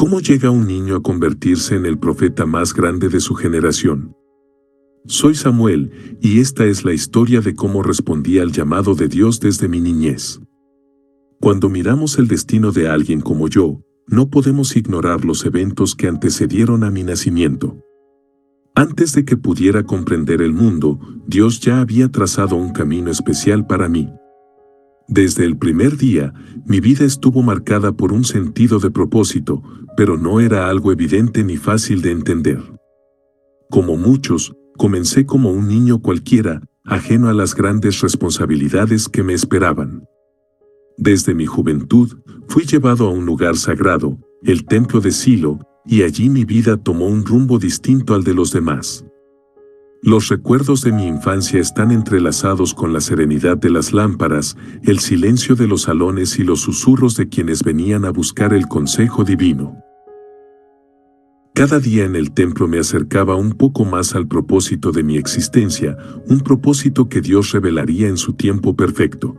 ¿Cómo llega un niño a convertirse en el profeta más grande de su generación? Soy Samuel, y esta es la historia de cómo respondí al llamado de Dios desde mi niñez. Cuando miramos el destino de alguien como yo, no podemos ignorar los eventos que antecedieron a mi nacimiento. Antes de que pudiera comprender el mundo, Dios ya había trazado un camino especial para mí. Desde el primer día, mi vida estuvo marcada por un sentido de propósito, pero no era algo evidente ni fácil de entender. Como muchos, comencé como un niño cualquiera, ajeno a las grandes responsabilidades que me esperaban. Desde mi juventud, fui llevado a un lugar sagrado, el templo de Silo, y allí mi vida tomó un rumbo distinto al de los demás. Los recuerdos de mi infancia están entrelazados con la serenidad de las lámparas, el silencio de los salones y los susurros de quienes venían a buscar el consejo divino. Cada día en el templo me acercaba un poco más al propósito de mi existencia, un propósito que Dios revelaría en su tiempo perfecto.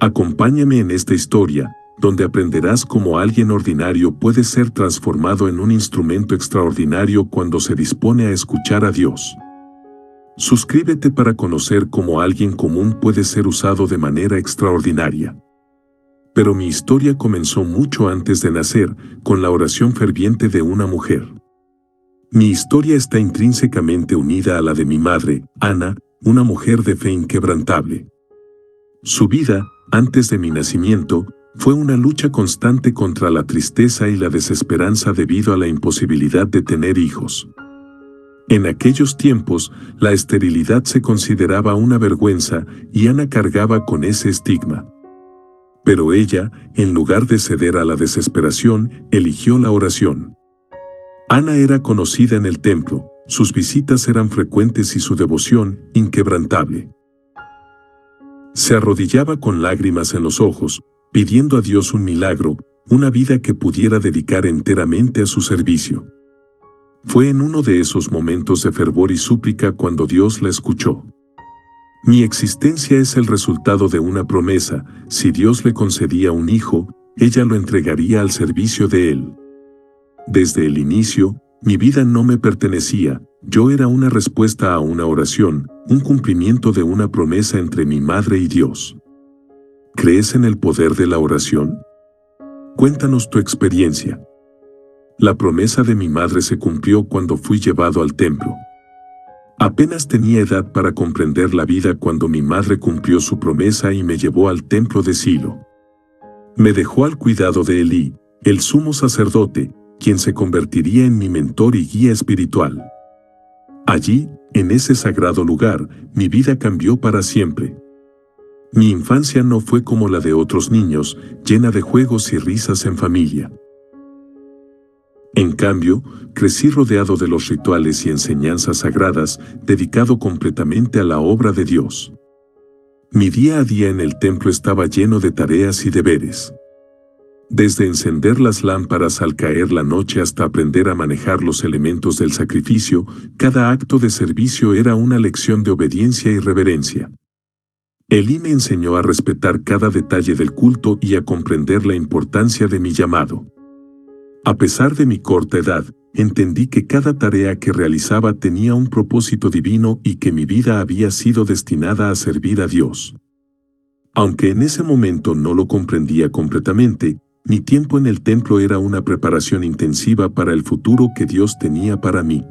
Acompáñame en esta historia, donde aprenderás cómo alguien ordinario puede ser transformado en un instrumento extraordinario cuando se dispone a escuchar a Dios. Suscríbete para conocer cómo alguien común puede ser usado de manera extraordinaria. Pero mi historia comenzó mucho antes de nacer, con la oración ferviente de una mujer. Mi historia está intrínsecamente unida a la de mi madre, Ana, una mujer de fe inquebrantable. Su vida, antes de mi nacimiento, fue una lucha constante contra la tristeza y la desesperanza debido a la imposibilidad de tener hijos. En aquellos tiempos, la esterilidad se consideraba una vergüenza y Ana cargaba con ese estigma. Pero ella, en lugar de ceder a la desesperación, eligió la oración. Ana era conocida en el templo, sus visitas eran frecuentes y su devoción, inquebrantable. Se arrodillaba con lágrimas en los ojos, pidiendo a Dios un milagro, una vida que pudiera dedicar enteramente a su servicio. Fue en uno de esos momentos de fervor y súplica cuando Dios la escuchó. Mi existencia es el resultado de una promesa: si Dios le concedía un hijo, ella lo entregaría al servicio de él. Desde el inicio, mi vida no me pertenecía, yo era una respuesta a una oración, un cumplimiento de una promesa entre mi madre y Dios. ¿Crees en el poder de la oración? Cuéntanos tu experiencia. La promesa de mi madre se cumplió cuando fui llevado al templo. Apenas tenía edad para comprender la vida cuando mi madre cumplió su promesa y me llevó al templo de Silo. Me dejó al cuidado de Elí, el sumo sacerdote, quien se convertiría en mi mentor y guía espiritual. Allí, en ese sagrado lugar, mi vida cambió para siempre. Mi infancia no fue como la de otros niños, llena de juegos y risas en familia. En cambio, crecí rodeado de los rituales y enseñanzas sagradas, dedicado completamente a la obra de Dios. Mi día a día en el templo estaba lleno de tareas y deberes. Desde encender las lámparas al caer la noche hasta aprender a manejar los elementos del sacrificio, cada acto de servicio era una lección de obediencia y reverencia. Elí me enseñó a respetar cada detalle del culto y a comprender la importancia de mi llamado. A pesar de mi corta edad, entendí que cada tarea que realizaba tenía un propósito divino y que mi vida había sido destinada a servir a Dios. Aunque en ese momento no lo comprendía completamente, mi tiempo en el templo era una preparación intensiva para el futuro que Dios tenía para mí.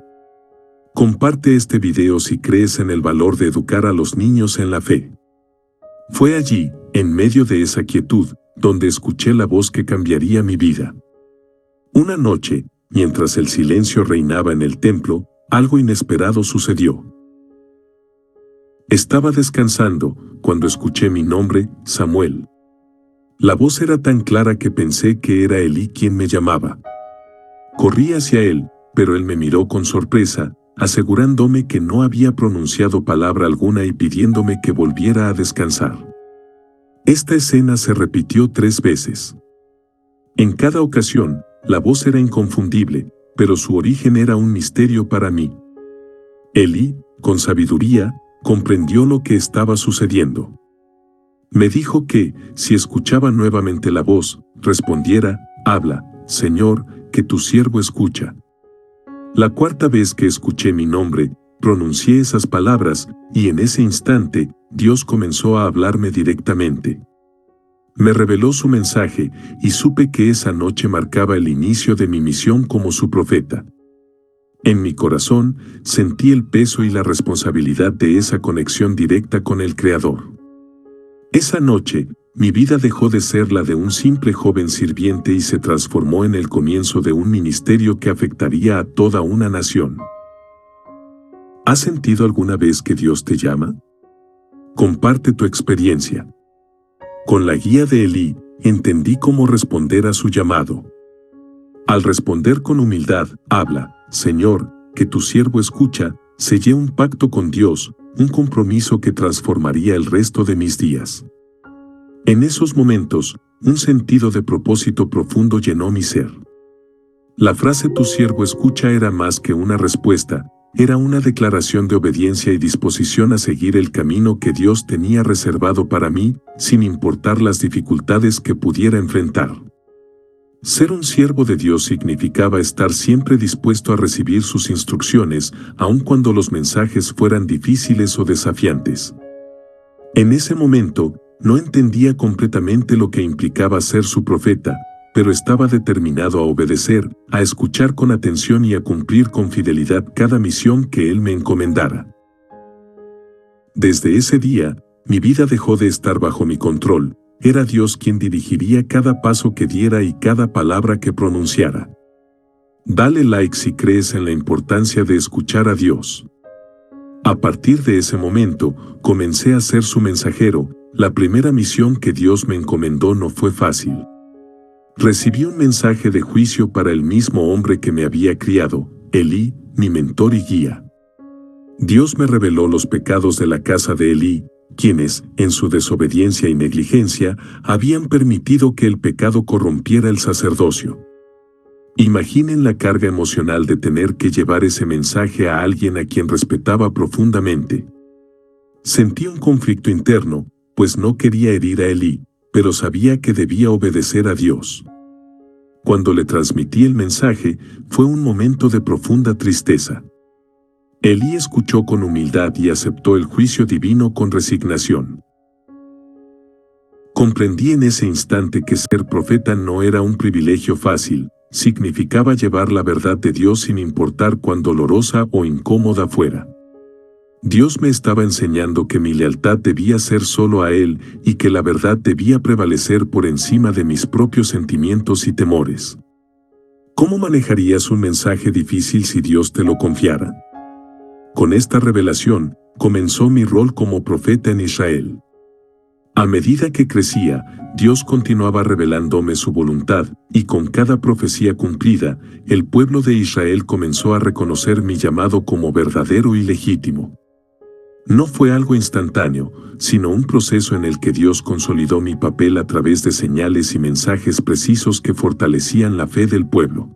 Comparte este video si crees en el valor de educar a los niños en la fe. Fue allí, en medio de esa quietud, donde escuché la voz que cambiaría mi vida. Una noche, mientras el silencio reinaba en el templo, algo inesperado sucedió. Estaba descansando, cuando escuché mi nombre, Samuel. La voz era tan clara que pensé que era Elí quien me llamaba. Corrí hacia él, pero él me miró con sorpresa, asegurándome que no había pronunciado palabra alguna y pidiéndome que volviera a descansar. Esta escena se repitió 3 veces. En cada ocasión, la voz era inconfundible, pero su origen era un misterio para mí. Elí, con sabiduría, comprendió lo que estaba sucediendo. Me dijo que, si escuchaba nuevamente la voz, respondiera: «Habla, Señor, que tu siervo escucha. La cuarta vez que escuché mi nombre, pronuncié esas palabras, y en ese instante, Dios comenzó a hablarme directamente. Me reveló su mensaje, y supe que esa noche marcaba el inicio de mi misión como su profeta. En mi corazón, sentí el peso y la responsabilidad de esa conexión directa con el Creador. Esa noche, mi vida dejó de ser la de un simple joven sirviente y se transformó en el comienzo de un ministerio que afectaría a toda una nación. ¿Has sentido alguna vez que Dios te llama? Comparte tu experiencia. Con la guía de Elí, entendí cómo responder a su llamado. Al responder con humildad, habla, Señor, que tu siervo escucha, sellé un pacto con Dios, un compromiso que transformaría el resto de mis días. En esos momentos, un sentido de propósito profundo llenó mi ser. La frase tu siervo escucha era más que una respuesta, era una declaración de obediencia y disposición a seguir el camino que Dios tenía reservado para mí, sin importar las dificultades que pudiera enfrentar. Ser un siervo de Dios significaba estar siempre dispuesto a recibir sus instrucciones, aun cuando los mensajes fueran difíciles o desafiantes. En ese momento, no entendía completamente lo que implicaba ser su profeta, pero estaba determinado a obedecer, a escuchar con atención y a cumplir con fidelidad cada misión que Él me encomendara. Desde ese día, mi vida dejó de estar bajo mi control. Era Dios quien dirigiría cada paso que diera y cada palabra que pronunciara. Dale like si crees en la importancia de escuchar a Dios. A partir de ese momento, comencé a ser su mensajero. La primera misión que Dios me encomendó no fue fácil. Recibí un mensaje de juicio para el mismo hombre que me había criado, Elí, mi mentor y guía. Dios me reveló los pecados de la casa de Elí, quienes, en su desobediencia y negligencia, habían permitido que el pecado corrompiera el sacerdocio. Imaginen la carga emocional de tener que llevar ese mensaje a alguien a quien respetaba profundamente. Sentí un conflicto interno, pues no quería herir a Elí, pero sabía que debía obedecer a Dios. Cuando le transmití el mensaje, fue un momento de profunda tristeza. Elí escuchó con humildad y aceptó el juicio divino con resignación. Comprendí en ese instante que ser profeta no era un privilegio fácil, significaba llevar la verdad de Dios sin importar cuán dolorosa o incómoda fuera. Dios me estaba enseñando que mi lealtad debía ser solo a Él y que la verdad debía prevalecer por encima de mis propios sentimientos y temores. ¿Cómo manejarías un mensaje difícil si Dios te lo confiara? Con esta revelación, comenzó mi rol como profeta en Israel. A medida que crecía, Dios continuaba revelándome su voluntad, y con cada profecía cumplida, el pueblo de Israel comenzó a reconocer mi llamado como verdadero y legítimo. No fue algo instantáneo, sino un proceso en el que Dios consolidó mi papel a través de señales y mensajes precisos que fortalecían la fe del pueblo.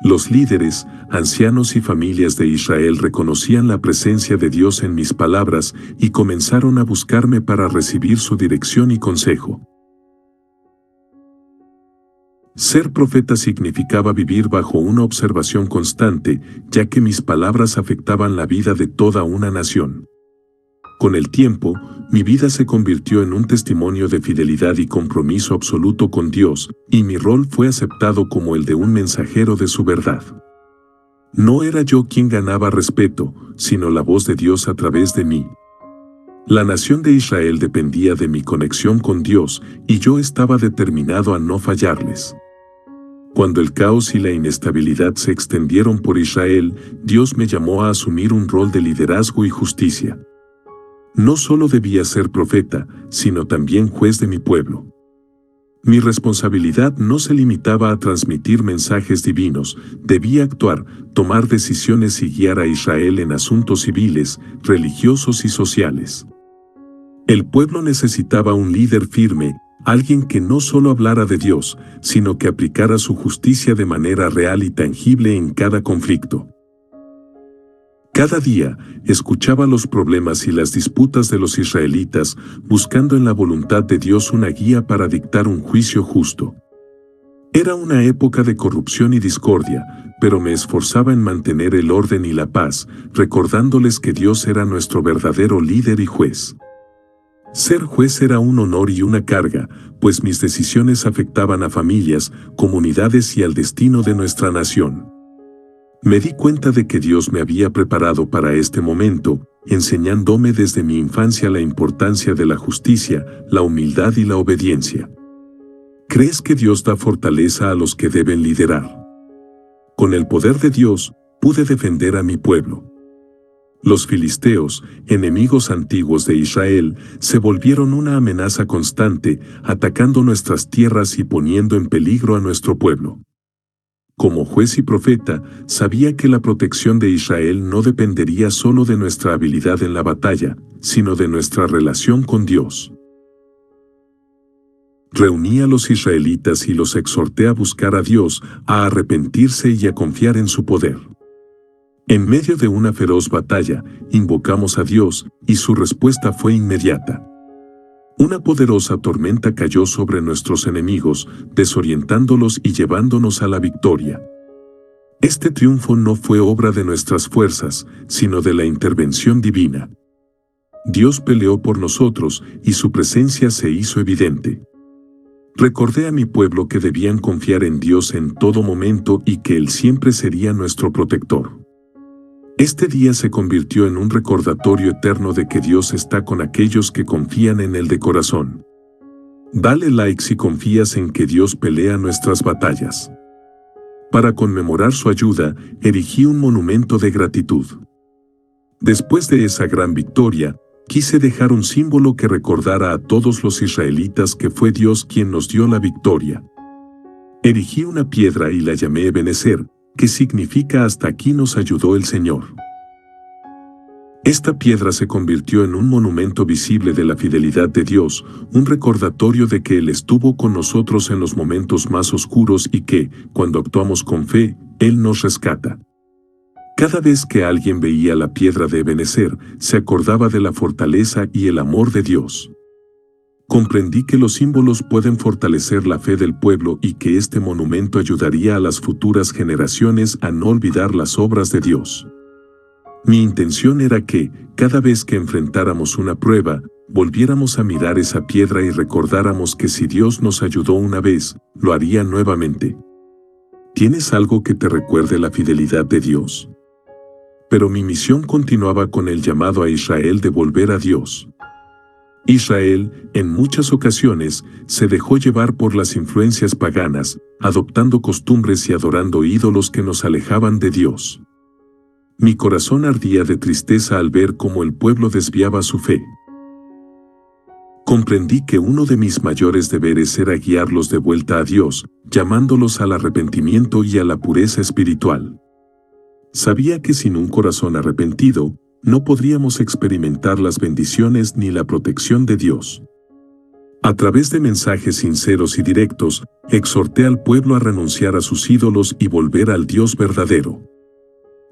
Los líderes, ancianos y familias de Israel reconocían la presencia de Dios en mis palabras y comenzaron a buscarme para recibir su dirección y consejo. Ser profeta significaba vivir bajo una observación constante, ya que mis palabras afectaban la vida de toda una nación. Con el tiempo, mi vida se convirtió en un testimonio de fidelidad y compromiso absoluto con Dios, y mi rol fue aceptado como el de un mensajero de su verdad. No era yo quien ganaba respeto, sino la voz de Dios a través de mí. La nación de Israel dependía de mi conexión con Dios, y yo estaba determinado a no fallarles. Cuando el caos y la inestabilidad se extendieron por Israel, Dios me llamó a asumir un rol de liderazgo y justicia. No solo debía ser profeta, sino también juez de mi pueblo. Mi responsabilidad no se limitaba a transmitir mensajes divinos, debía actuar, tomar decisiones y guiar a Israel en asuntos civiles, religiosos y sociales. El pueblo necesitaba un líder firme, alguien que no solo hablara de Dios, sino que aplicara su justicia de manera real y tangible en cada conflicto. Cada día, escuchaba los problemas y las disputas de los israelitas, buscando en la voluntad de Dios una guía para dictar un juicio justo. Era una época de corrupción y discordia, pero me esforzaba en mantener el orden y la paz, recordándoles que Dios era nuestro verdadero líder y juez. Ser juez era un honor y una carga, pues mis decisiones afectaban a familias, comunidades y al destino de nuestra nación. Me di cuenta de que Dios me había preparado para este momento, enseñándome desde mi infancia la importancia de la justicia, la humildad y la obediencia. ¿Crees que Dios da fortaleza a los que deben liderar? Con el poder de Dios, pude defender a mi pueblo. Los filisteos, enemigos antiguos de Israel, se volvieron una amenaza constante, atacando nuestras tierras y poniendo en peligro a nuestro pueblo. Como juez y profeta, sabía que la protección de Israel no dependería solo de nuestra habilidad en la batalla, sino de nuestra relación con Dios. Reuní a los israelitas y los exhorté a buscar a Dios, a arrepentirse y a confiar en su poder. En medio de una feroz batalla, invocamos a Dios, y su respuesta fue inmediata. Una poderosa tormenta cayó sobre nuestros enemigos, desorientándolos y llevándonos a la victoria. Este triunfo no fue obra de nuestras fuerzas, sino de la intervención divina. Dios peleó por nosotros, y su presencia se hizo evidente. Recordé a mi pueblo que debían confiar en Dios en todo momento y que Él siempre sería nuestro protector. Este día se convirtió en un recordatorio eterno de que Dios está con aquellos que confían en Él de corazón. Dale like si confías en que Dios pelea nuestras batallas. Para conmemorar su ayuda, erigí un monumento de gratitud. Después de esa gran victoria, quise dejar un símbolo que recordara a todos los israelitas que fue Dios quien nos dio la victoria. Erigí una piedra y la llamé Ebenezer, que significa hasta aquí nos ayudó el Señor. Esta piedra se convirtió en un monumento visible de la fidelidad de Dios, un recordatorio de que Él estuvo con nosotros en los momentos más oscuros y que, cuando actuamos con fe, Él nos rescata. Cada vez que alguien veía la piedra de Ebenezer, se acordaba de la fortaleza y el amor de Dios. Comprendí que los símbolos pueden fortalecer la fe del pueblo y que este monumento ayudaría a las futuras generaciones a no olvidar las obras de Dios. Mi intención era que, cada vez que enfrentáramos una prueba, volviéramos a mirar esa piedra y recordáramos que si Dios nos ayudó una vez, lo haría nuevamente. ¿Tienes algo que te recuerde la fidelidad de Dios? Pero mi misión continuaba con el llamado a Israel de volver a Dios. Israel, en muchas ocasiones, se dejó llevar por las influencias paganas, adoptando costumbres y adorando ídolos que nos alejaban de Dios. Mi corazón ardía de tristeza al ver cómo el pueblo desviaba su fe. Comprendí que uno de mis mayores deberes era guiarlos de vuelta a Dios, llamándolos al arrepentimiento y a la pureza espiritual. Sabía que sin un corazón arrepentido, no podríamos experimentar las bendiciones ni la protección de Dios. A través de mensajes sinceros y directos, exhorté al pueblo a renunciar a sus ídolos y volver al Dios verdadero.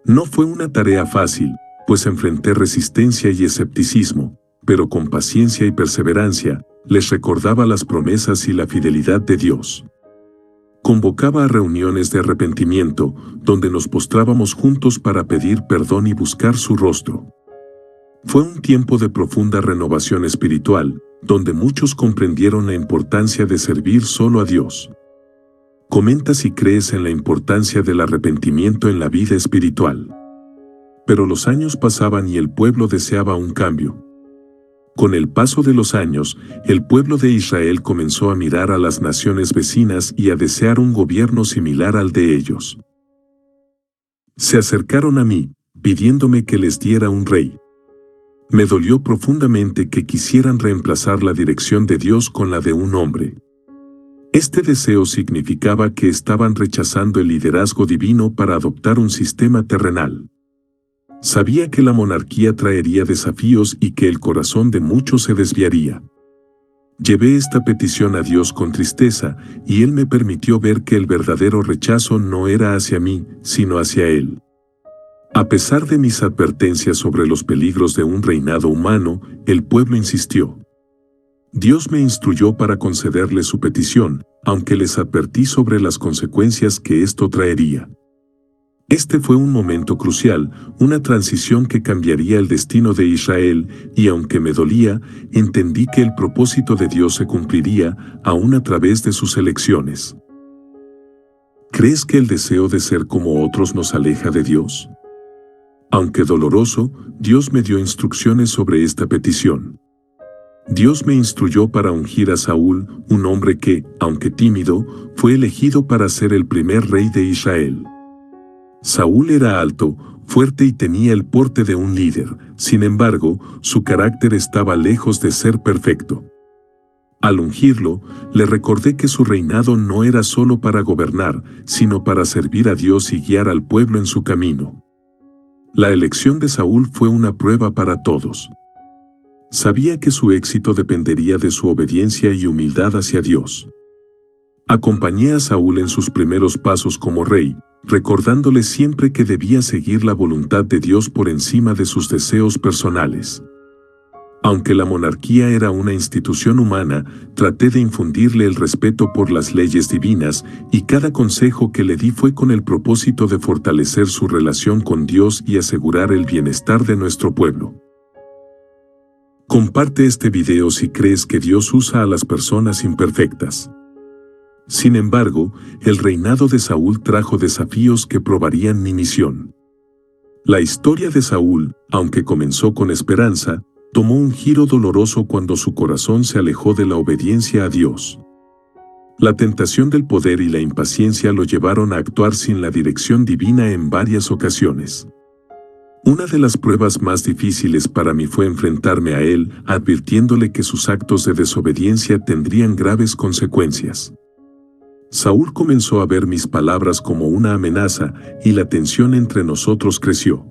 No fue una tarea fácil, pues enfrenté resistencia y escepticismo, pero con paciencia y perseverancia, les recordaba las promesas y la fidelidad de Dios. Convocaba a reuniones de arrepentimiento, donde nos postrábamos juntos para pedir perdón y buscar su rostro. Fue un tiempo de profunda renovación espiritual, donde muchos comprendieron la importancia de servir solo a Dios. Comenta si crees en la importancia del arrepentimiento en la vida espiritual. Pero los años pasaban y el pueblo deseaba un cambio. Con el paso de los años, el pueblo de Israel comenzó a mirar a las naciones vecinas y a desear un gobierno similar al de ellos. Se acercaron a mí, pidiéndome que les diera un rey. Me dolió profundamente que quisieran reemplazar la dirección de Dios con la de un hombre. Este deseo significaba que estaban rechazando el liderazgo divino para adoptar un sistema terrenal. Sabía que la monarquía traería desafíos y que el corazón de muchos se desviaría. Llevé esta petición a Dios con tristeza, y Él me permitió ver que el verdadero rechazo no era hacia mí, sino hacia Él. A pesar de mis advertencias sobre los peligros de un reinado humano, el pueblo insistió. Dios me instruyó para concederle su petición, aunque les advertí sobre las consecuencias que esto traería. Este fue un momento crucial, una transición que cambiaría el destino de Israel, y aunque me dolía, entendí que el propósito de Dios se cumpliría, aún a través de sus elecciones. ¿Crees que el deseo de ser como otros nos aleja de Dios? Aunque doloroso, Dios me dio instrucciones sobre esta petición. Dios me instruyó para ungir a Saúl, un hombre que, aunque tímido, fue elegido para ser el primer rey de Israel. Saúl era alto, fuerte y tenía el porte de un líder, sin embargo, su carácter estaba lejos de ser perfecto. Al ungirlo, le recordé que su reinado no era solo para gobernar, sino para servir a Dios y guiar al pueblo en su camino. La elección de Saúl fue una prueba para todos. Sabía que su éxito dependería de su obediencia y humildad hacia Dios. Acompañé a Saúl en sus primeros pasos como rey, recordándole siempre que debía seguir la voluntad de Dios por encima de sus deseos personales. Aunque la monarquía era una institución humana, traté de infundirle el respeto por las leyes divinas, y cada consejo que le di fue con el propósito de fortalecer su relación con Dios y asegurar el bienestar de nuestro pueblo. Comparte este video si crees que Dios usa a las personas imperfectas. Sin embargo, el reinado de Saúl trajo desafíos que probarían mi misión. La historia de Saúl, aunque comenzó con esperanza, tomó un giro doloroso cuando su corazón se alejó de la obediencia a Dios. La tentación del poder y la impaciencia lo llevaron a actuar sin la dirección divina en varias ocasiones. Una de las pruebas más difíciles para mí fue enfrentarme a él, advirtiéndole que sus actos de desobediencia tendrían graves consecuencias. Saúl comenzó a ver mis palabras como una amenaza, y la tensión entre nosotros creció.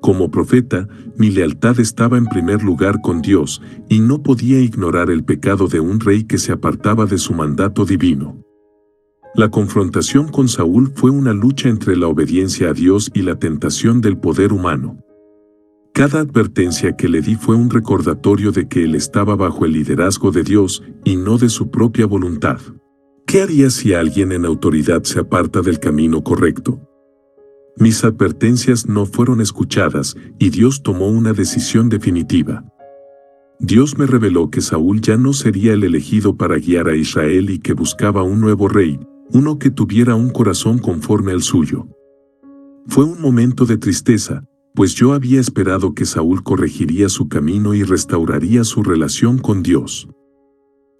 Como profeta, mi lealtad estaba en primer lugar con Dios, y no podía ignorar el pecado de un rey que se apartaba de su mandato divino. La confrontación con Saúl fue una lucha entre la obediencia a Dios y la tentación del poder humano. Cada advertencia que le di fue un recordatorio de que él estaba bajo el liderazgo de Dios y no de su propia voluntad. ¿Qué haría si alguien en autoridad se aparta del camino correcto? Mis advertencias no fueron escuchadas, y Dios tomó una decisión definitiva. Dios me reveló que Saúl ya no sería el elegido para guiar a Israel y que buscaba un nuevo rey, uno que tuviera un corazón conforme al suyo. Fue un momento de tristeza, pues yo había esperado que Saúl corregiría su camino y restauraría su relación con Dios.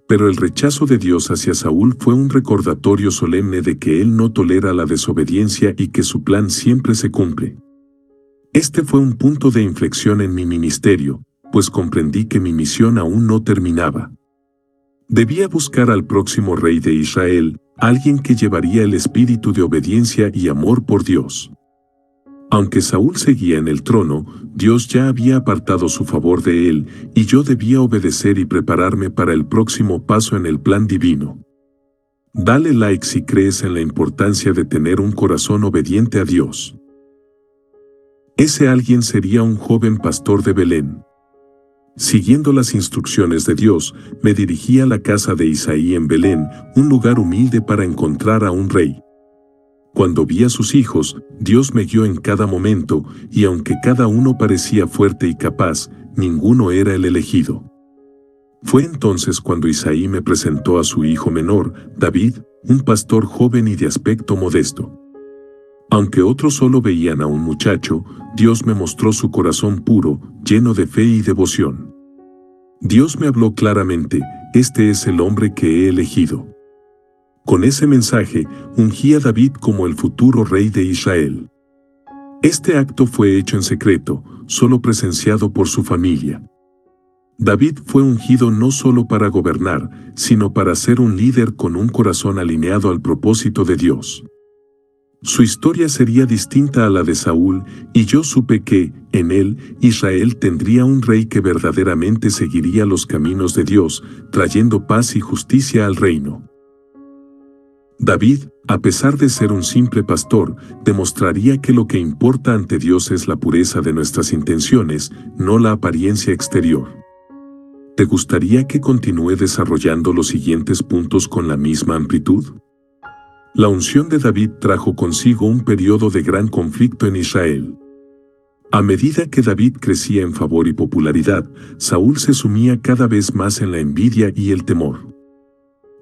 Pero el rechazo de Dios hacia Saúl fue un recordatorio solemne de que él no tolera la desobediencia y que su plan siempre se cumple. Este fue un punto de inflexión en mi ministerio, pues comprendí que mi misión aún no terminaba. Debía buscar al próximo rey de Israel, alguien que llevaría el espíritu de obediencia y amor por Dios. Aunque Saúl seguía en el trono, Dios ya había apartado su favor de él, y yo debía obedecer y prepararme para el próximo paso en el plan divino. Dale like si crees en la importancia de tener un corazón obediente a Dios. Ese alguien sería un joven pastor de Belén. Siguiendo las instrucciones de Dios, me dirigí a la casa de Isaí en Belén, un lugar humilde para encontrar a un rey. Cuando vi a sus hijos, Dios me guió en cada momento, y aunque cada uno parecía fuerte y capaz, ninguno era el elegido. Fue entonces cuando Isaí me presentó a su hijo menor, David, un pastor joven y de aspecto modesto. Aunque otros solo veían a un muchacho, Dios me mostró su corazón puro, lleno de fe y devoción. Dios me habló claramente: este es el hombre que he elegido. Con ese mensaje, ungí a David como el futuro rey de Israel. Este acto fue hecho en secreto, solo presenciado por su familia. David fue ungido no solo para gobernar, sino para ser un líder con un corazón alineado al propósito de Dios. Su historia sería distinta a la de Saúl, y yo supe que, en él, Israel tendría un rey que verdaderamente seguiría los caminos de Dios, trayendo paz y justicia al reino. David, a pesar de ser un simple pastor, demostraría que lo que importa ante Dios es la pureza de nuestras intenciones, no la apariencia exterior. ¿Te gustaría que continúe desarrollando los siguientes puntos con la misma amplitud? La unción de David trajo consigo un periodo de gran conflicto en Israel. A medida que David crecía en favor y popularidad, Saúl se sumía cada vez más en la envidia y el temor.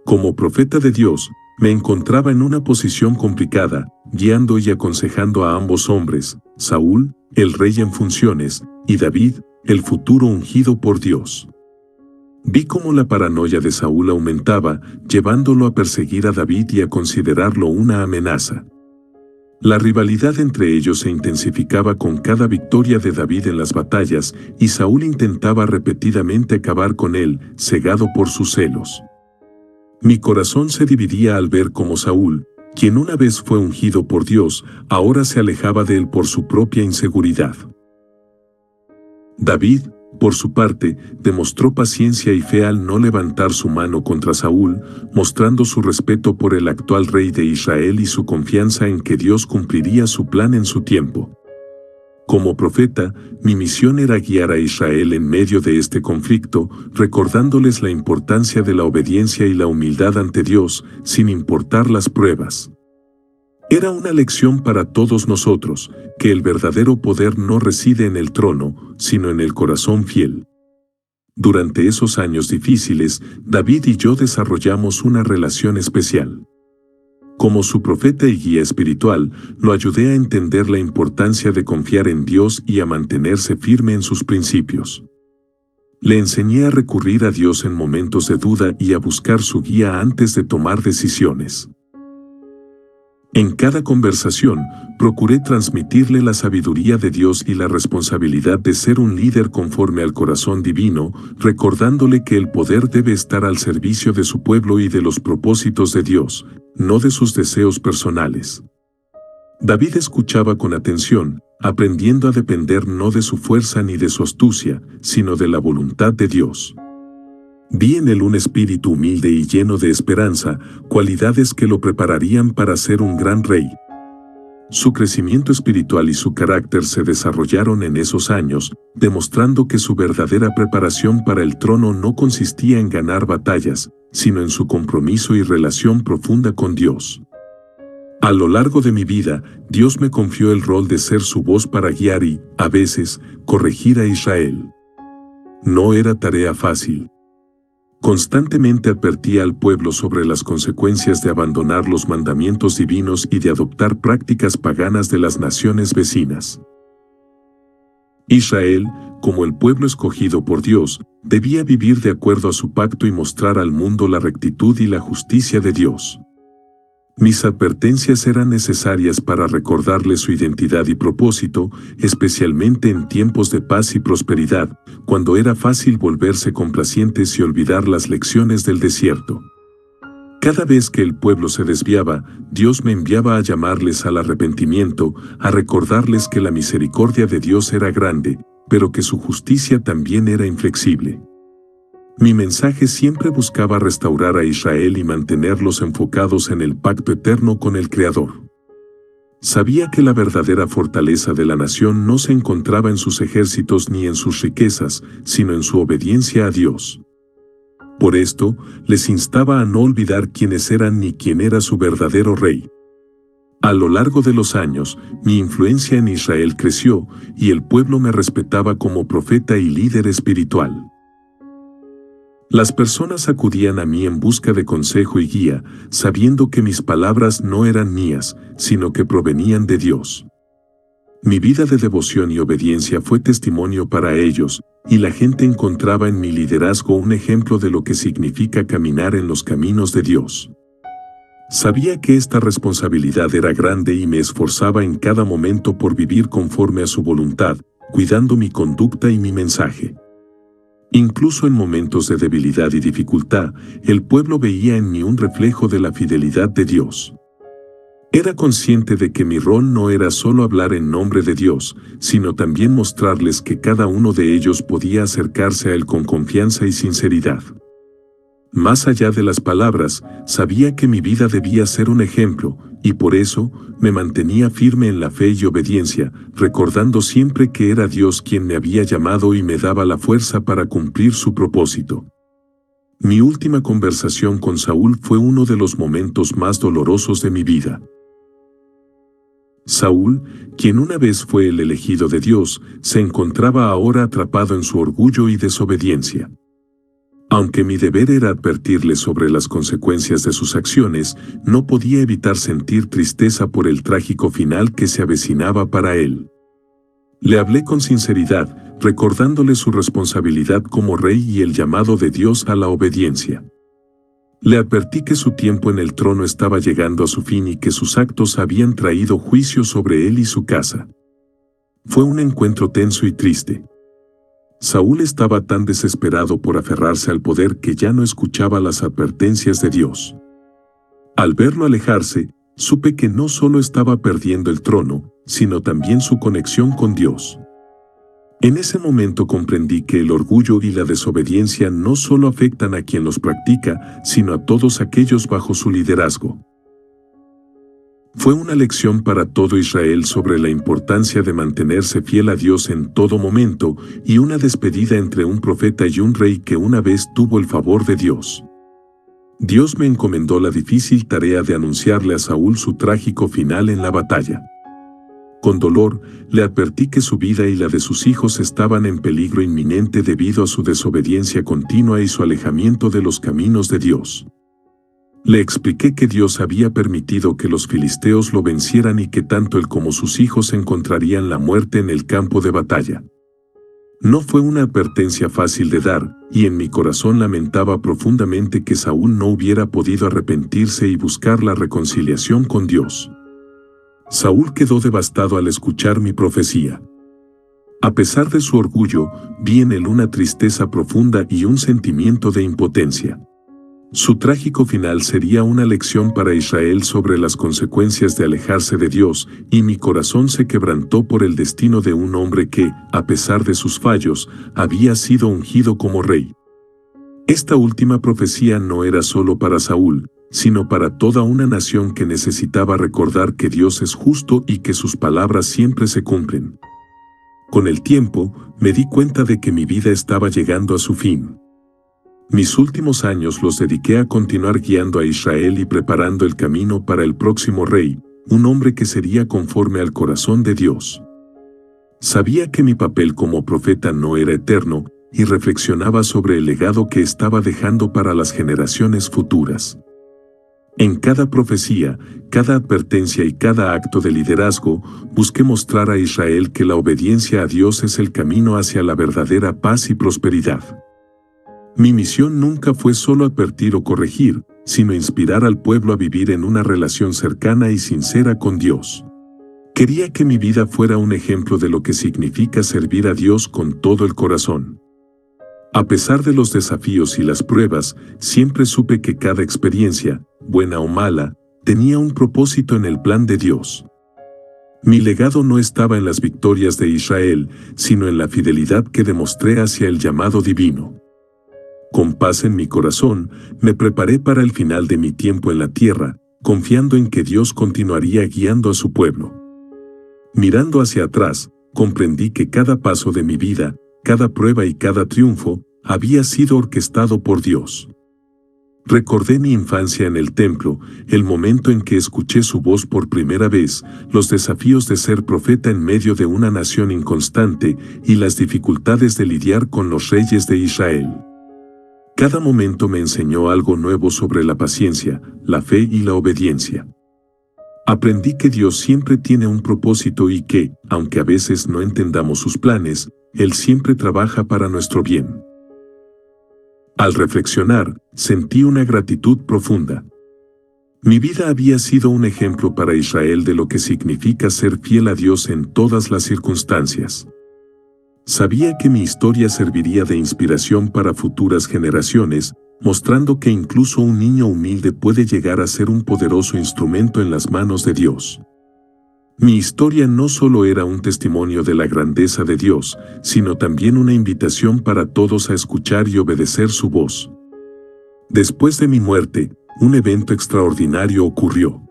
Como profeta de Dios, me encontraba en una posición complicada, guiando y aconsejando a ambos hombres, Saúl, el rey en funciones, y David, el futuro ungido por Dios. Vi cómo la paranoia de Saúl aumentaba, llevándolo a perseguir a David y a considerarlo una amenaza. La rivalidad entre ellos se intensificaba con cada victoria de David en las batallas, y Saúl intentaba repetidamente acabar con él, cegado por sus celos. Mi corazón se dividía al ver cómo Saúl, quien una vez fue ungido por Dios, ahora se alejaba de él por su propia inseguridad. David, por su parte, demostró paciencia y fe al no levantar su mano contra Saúl, mostrando su respeto por el actual rey de Israel y su confianza en que Dios cumpliría su plan en su tiempo. Como profeta, mi misión era guiar a Israel en medio de este conflicto, recordándoles la importancia de la obediencia y la humildad ante Dios, sin importar las pruebas. Era una lección para todos nosotros, que el verdadero poder no reside en el trono, sino en el corazón fiel. Durante esos años difíciles, David y yo desarrollamos una relación especial. Como su profeta y guía espiritual, lo ayudé a entender la importancia de confiar en Dios y a mantenerse firme en sus principios. Le enseñé a recurrir a Dios en momentos de duda y a buscar su guía antes de tomar decisiones. En cada conversación, procuré transmitirle la sabiduría de Dios y la responsabilidad de ser un líder conforme al corazón divino, recordándole que el poder debe estar al servicio de su pueblo y de los propósitos de Dios, no de sus deseos personales. David escuchaba con atención, aprendiendo a depender no de su fuerza ni de su astucia, sino de la voluntad de Dios. Vi en él un espíritu humilde y lleno de esperanza, cualidades que lo prepararían para ser un gran rey. Su crecimiento espiritual y su carácter se desarrollaron en esos años, demostrando que su verdadera preparación para el trono no consistía en ganar batallas, sino en su compromiso y relación profunda con Dios. A lo largo de mi vida, Dios me confió el rol de ser su voz para guiar y, a veces, corregir a Israel. No era tarea fácil. Constantemente advertía al pueblo sobre las consecuencias de abandonar los mandamientos divinos y de adoptar prácticas paganas de las naciones vecinas. Israel, como el pueblo escogido por Dios, debía vivir de acuerdo a su pacto y mostrar al mundo la rectitud y la justicia de Dios. Mis advertencias eran necesarias para recordarles su identidad y propósito, especialmente en tiempos de paz y prosperidad, cuando era fácil volverse complacientes y olvidar las lecciones del desierto. Cada vez que el pueblo se desviaba, Dios me enviaba a llamarles al arrepentimiento, a recordarles que la misericordia de Dios era grande, pero que su justicia también era inflexible. Mi mensaje siempre buscaba restaurar a Israel y mantenerlos enfocados en el pacto eterno con el Creador. Sabía que la verdadera fortaleza de la nación no se encontraba en sus ejércitos ni en sus riquezas, sino en su obediencia a Dios. Por esto, les instaba a no olvidar quiénes eran ni quién era su verdadero rey. A lo largo de los años, mi influencia en Israel creció, y el pueblo me respetaba como profeta y líder espiritual. Las personas acudían a mí en busca de consejo y guía, sabiendo que mis palabras no eran mías, sino que provenían de Dios. Mi vida de devoción y obediencia fue testimonio para ellos, y la gente encontraba en mi liderazgo un ejemplo de lo que significa caminar en los caminos de Dios. Sabía que esta responsabilidad era grande y me esforzaba en cada momento por vivir conforme a su voluntad, cuidando mi conducta y mi mensaje. Incluso en momentos de debilidad y dificultad, el pueblo veía en mí un reflejo de la fidelidad de Dios. Era consciente de que mi rol no era solo hablar en nombre de Dios, sino también mostrarles que cada uno de ellos podía acercarse a Él con confianza y sinceridad. Más allá de las palabras, sabía que mi vida debía ser un ejemplo, y por eso me mantenía firme en la fe y obediencia, recordando siempre que era Dios quien me había llamado y me daba la fuerza para cumplir su propósito. Mi última conversación con Saúl fue uno de los momentos más dolorosos de mi vida. Saúl, quien una vez fue el elegido de Dios, se encontraba ahora atrapado en su orgullo y desobediencia. Aunque mi deber era advertirle sobre las consecuencias de sus acciones, no podía evitar sentir tristeza por el trágico final que se avecinaba para él. Le hablé con sinceridad, recordándole su responsabilidad como rey y el llamado de Dios a la obediencia. Le advertí que su tiempo en el trono estaba llegando a su fin y que sus actos habían traído juicio sobre él y su casa. Fue un encuentro tenso y triste. Saúl estaba tan desesperado por aferrarse al poder que ya no escuchaba las advertencias de Dios. Al verlo alejarse, supe que no solo estaba perdiendo el trono, sino también su conexión con Dios. En ese momento comprendí que el orgullo y la desobediencia no solo afectan a quien los practica, sino a todos aquellos bajo su liderazgo. Fue una lección para todo Israel sobre la importancia de mantenerse fiel a Dios en todo momento y una despedida entre un profeta y un rey que una vez tuvo el favor de Dios. Dios me encomendó la difícil tarea de anunciarle a Saúl su trágico final en la batalla. Con dolor, le advertí que su vida y la de sus hijos estaban en peligro inminente debido a su desobediencia continua y su alejamiento de los caminos de Dios. Le expliqué que Dios había permitido que los filisteos lo vencieran y que tanto él como sus hijos encontrarían la muerte en el campo de batalla. No fue una advertencia fácil de dar, y en mi corazón lamentaba profundamente que Saúl no hubiera podido arrepentirse y buscar la reconciliación con Dios. Saúl quedó devastado al escuchar mi profecía. A pesar de su orgullo, vi en él una tristeza profunda y un sentimiento de impotencia. Su trágico final sería una lección para Israel sobre las consecuencias de alejarse de Dios, y mi corazón se quebrantó por el destino de un hombre que, a pesar de sus fallos, había sido ungido como rey. Esta última profecía no era solo para Saúl, sino para toda una nación que necesitaba recordar que Dios es justo y que sus palabras siempre se cumplen. Con el tiempo, me di cuenta de que mi vida estaba llegando a su fin. Mis últimos años los dediqué a continuar guiando a Israel y preparando el camino para el próximo rey, un hombre que sería conforme al corazón de Dios. Sabía que mi papel como profeta no era eterno, y reflexionaba sobre el legado que estaba dejando para las generaciones futuras. En cada profecía, cada advertencia y cada acto de liderazgo, busqué mostrar a Israel que la obediencia a Dios es el camino hacia la verdadera paz y prosperidad. Mi misión nunca fue solo advertir o corregir, sino inspirar al pueblo a vivir en una relación cercana y sincera con Dios. Quería que mi vida fuera un ejemplo de lo que significa servir a Dios con todo el corazón. A pesar de los desafíos y las pruebas, siempre supe que cada experiencia, buena o mala, tenía un propósito en el plan de Dios. Mi legado no estaba en las victorias de Israel, sino en la fidelidad que demostré hacia el llamado divino. Con paz en mi corazón, me preparé para el final de mi tiempo en la tierra, confiando en que Dios continuaría guiando a su pueblo. Mirando hacia atrás, comprendí que cada paso de mi vida, cada prueba y cada triunfo, había sido orquestado por Dios. Recordé mi infancia en el templo, el momento en que escuché su voz por primera vez, los desafíos de ser profeta en medio de una nación inconstante y las dificultades de lidiar con los reyes de Israel. Cada momento me enseñó algo nuevo sobre la paciencia, la fe y la obediencia. Aprendí que Dios siempre tiene un propósito y que, aunque a veces no entendamos sus planes, Él siempre trabaja para nuestro bien. Al reflexionar, sentí una gratitud profunda. Mi vida había sido un ejemplo para Israel de lo que significa ser fiel a Dios en todas las circunstancias. Sabía que mi historia serviría de inspiración para futuras generaciones, mostrando que incluso un niño humilde puede llegar a ser un poderoso instrumento en las manos de Dios. Mi historia no solo era un testimonio de la grandeza de Dios, sino también una invitación para todos a escuchar y obedecer su voz. Después de mi muerte, un evento extraordinario ocurrió.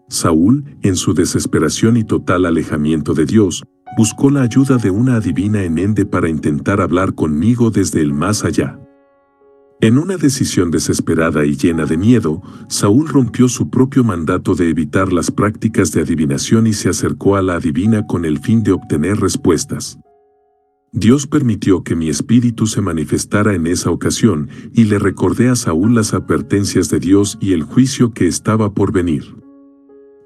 Saúl, en su desesperación y total alejamiento de Dios, buscó la ayuda de una adivina en Ende para intentar hablar conmigo desde el más allá. En una decisión desesperada y llena de miedo, Saúl rompió su propio mandato de evitar las prácticas de adivinación y se acercó a la adivina con el fin de obtener respuestas. Dios permitió que mi espíritu se manifestara en esa ocasión y le recordé a Saúl las advertencias de Dios y el juicio que estaba por venir.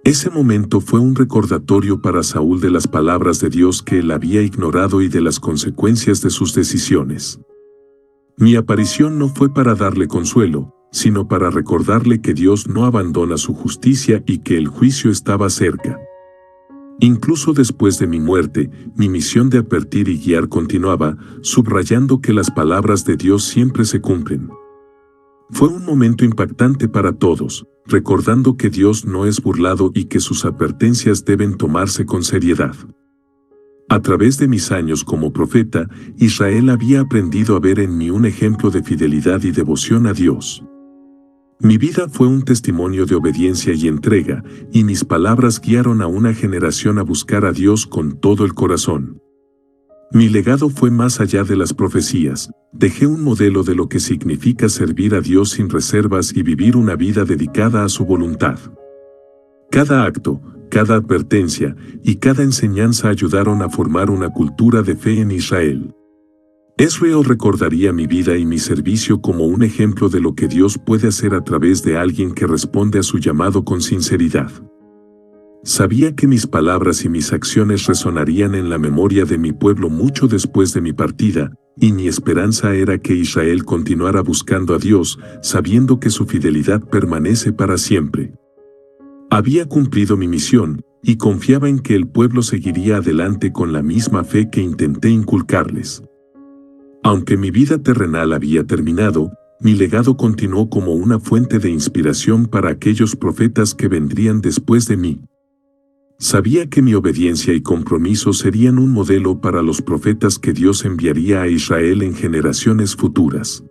Ese momento fue un recordatorio para Saúl de las palabras de Dios que él había ignorado y de las consecuencias de sus decisiones. Mi aparición no fue para darle consuelo, sino para recordarle que Dios no abandona su justicia y que el juicio estaba cerca. Incluso después de mi muerte, mi misión de advertir y guiar continuaba, subrayando que las palabras de Dios siempre se cumplen. Fue un momento impactante para todos, recordando que Dios no es burlado y que sus advertencias deben tomarse con seriedad. A través de mis años como profeta, Israel había aprendido a ver en mí un ejemplo de fidelidad y devoción a Dios. Mi vida fue un testimonio de obediencia y entrega, y mis palabras guiaron a una generación a buscar a Dios con todo el corazón. Mi legado fue más allá de las profecías, dejé un modelo de lo que significa servir a Dios sin reservas y vivir una vida dedicada a su voluntad. Cada acto, cada advertencia y cada enseñanza ayudaron a formar una cultura de fe en Israel. Israel recordaría mi vida y mi servicio como un ejemplo de lo que Dios puede hacer a través de alguien que responde a su llamado con sinceridad. Sabía que mis palabras y mis acciones resonarían en la memoria de mi pueblo mucho después de mi partida, y mi esperanza era que Israel continuara buscando a Dios, sabiendo que su fidelidad permanece para siempre. Había cumplido mi misión, y confiaba en que el pueblo seguiría adelante con la misma fe que intenté inculcarles. Aunque mi vida terrenal había terminado, mi legado continuó como una fuente de inspiración para aquellos profetas que vendrían después de mí. Sabía que mi obediencia y compromiso serían un modelo para los profetas que Dios enviaría a Israel en generaciones futuras.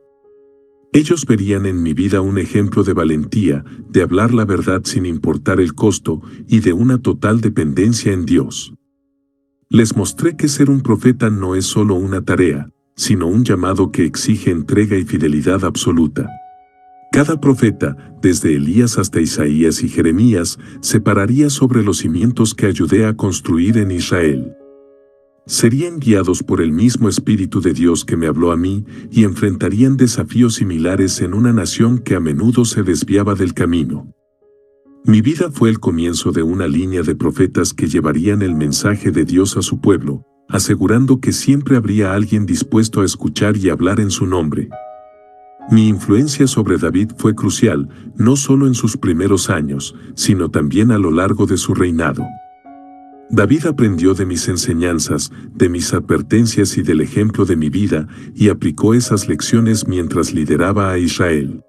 Ellos verían en mi vida un ejemplo de valentía, de hablar la verdad sin importar el costo y de una total dependencia en Dios. Les mostré que ser un profeta no es solo una tarea, sino un llamado que exige entrega y fidelidad absoluta. Cada profeta, desde Elías hasta Isaías y Jeremías, se pararía sobre los cimientos que ayudé a construir en Israel. Serían guiados por el mismo Espíritu de Dios que me habló a mí y enfrentarían desafíos similares en una nación que a menudo se desviaba del camino. Mi vida fue el comienzo de una línea de profetas que llevarían el mensaje de Dios a su pueblo, asegurando que siempre habría alguien dispuesto a escuchar y hablar en su nombre. Mi influencia sobre David fue crucial, no solo en sus primeros años, sino también a lo largo de su reinado. David aprendió de mis enseñanzas, de mis advertencias y del ejemplo de mi vida, y aplicó esas lecciones mientras lideraba a Israel.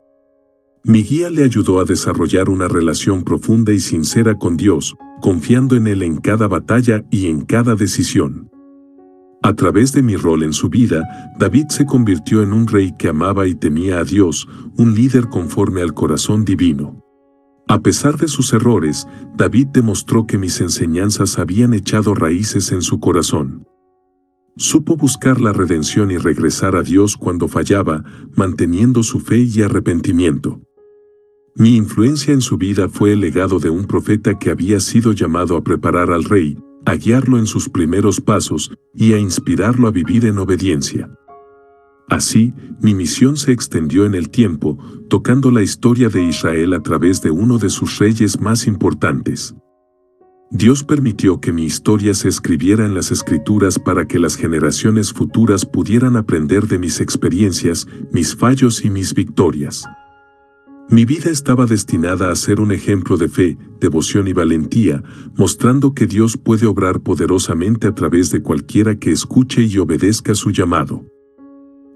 Mi guía le ayudó a desarrollar una relación profunda y sincera con Dios, confiando en Él en cada batalla y en cada decisión. A través de mi rol en su vida, David se convirtió en un rey que amaba y temía a Dios, un líder conforme al corazón divino. A pesar de sus errores, David demostró que mis enseñanzas habían echado raíces en su corazón. Supo buscar la redención y regresar a Dios cuando fallaba, manteniendo su fe y arrepentimiento. Mi influencia en su vida fue el legado de un profeta que había sido llamado a preparar al rey, a guiarlo en sus primeros pasos y a inspirarlo a vivir en obediencia. Así, mi misión se extendió en el tiempo, tocando la historia de Israel a través de uno de sus reyes más importantes. Dios permitió que mi historia se escribiera en las Escrituras para que las generaciones futuras pudieran aprender de mis experiencias, mis fallos y mis victorias. Mi vida estaba destinada a ser un ejemplo de fe, devoción y valentía, mostrando que Dios puede obrar poderosamente a través de cualquiera que escuche y obedezca su llamado.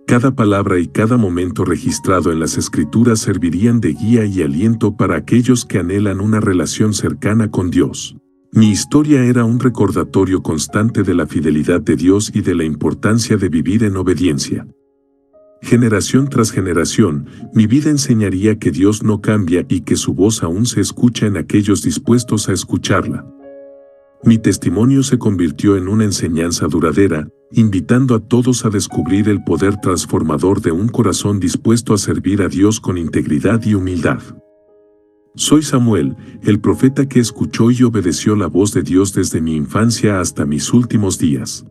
Cada palabra y cada momento registrado en las Escrituras servirían de guía y aliento para aquellos que anhelan una relación cercana con Dios. Mi historia era un recordatorio constante de la fidelidad de Dios y de la importancia de vivir en obediencia. Generación tras generación, mi vida enseñaría que Dios no cambia y que su voz aún se escucha en aquellos dispuestos a escucharla. Mi testimonio se convirtió en una enseñanza duradera, invitando a todos a descubrir el poder transformador de un corazón dispuesto a servir a Dios con integridad y humildad. Soy Samuel, el profeta que escuchó y obedeció la voz de Dios desde mi infancia hasta mis últimos días.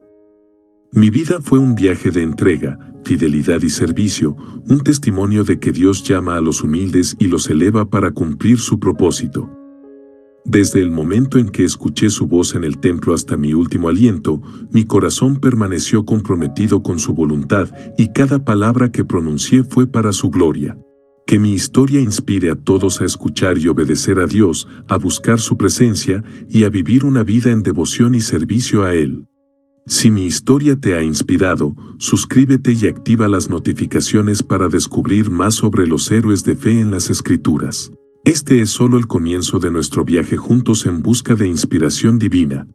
Mi vida fue un viaje de entrega, fidelidad y servicio, un testimonio de que Dios llama a los humildes y los eleva para cumplir su propósito. Desde el momento en que escuché su voz en el templo hasta mi último aliento, mi corazón permaneció comprometido con su voluntad y cada palabra que pronuncié fue para su gloria. Que mi historia inspire a todos a escuchar y obedecer a Dios, a buscar su presencia y a vivir una vida en devoción y servicio a Él. Si mi historia te ha inspirado, suscríbete y activa las notificaciones para descubrir más sobre los héroes de fe en las Escrituras. Este es solo el comienzo de nuestro viaje juntos en busca de inspiración divina.